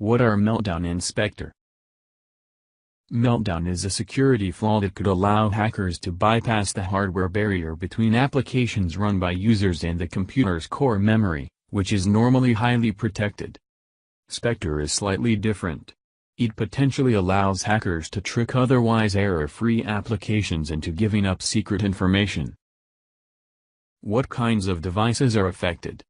What are Meltdown and Spectre? Meltdown is a security flaw that could allow hackers to bypass the hardware barrier between applications run by users and the computer's core memory, which is normally highly protected. Spectre is slightly different. It potentially allows hackers to trick otherwise error-free applications into giving up secret information. What kinds of devices are affected?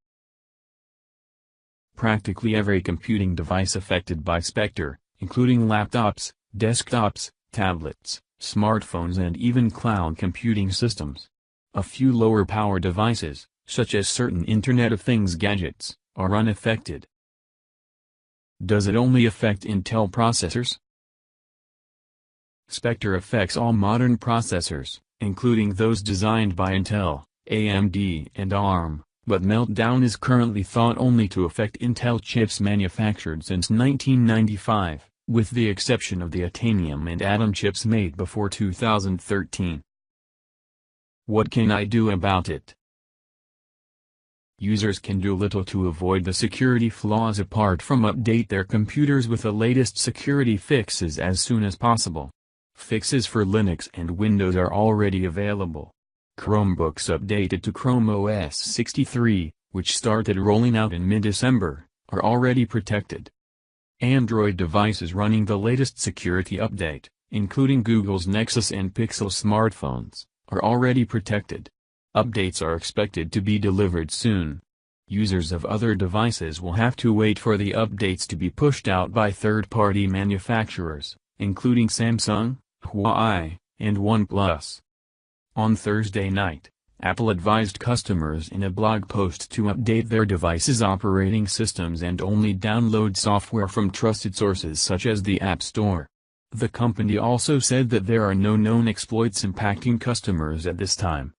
Practically every computing device affected by Spectre, including laptops, desktops, tablets, smartphones and even cloud computing systems. A few lower power devices, such as certain Internet of Things gadgets, are unaffected. Does it only affect Intel processors? Spectre affects all modern processors, including those designed by Intel, AMD and ARM, but Meltdown is currently thought only to affect Intel chips manufactured since 1995. With the exception of the Titanium and Atom chips made before 2013. What can I do about it? Users can do little to avoid the security flaws apart from update their computers with the latest security fixes as soon as possible. Fixes for Linux and Windows are already available. Chromebooks updated to Chrome OS 63, which started rolling out in mid-December, are already protected. Android devices running the latest security update, including Google's Nexus and Pixel smartphones, are already protected. Updates are expected to be delivered soon. Users of other devices will have to wait for the updates to be pushed out by third-party manufacturers, including Samsung, Huawei, and OnePlus. On Thursday night, Apple advised customers in a blog post to update their devices' operating systems and only download software from trusted sources such as the App Store. The company also said that there are no known exploits impacting customers at this time.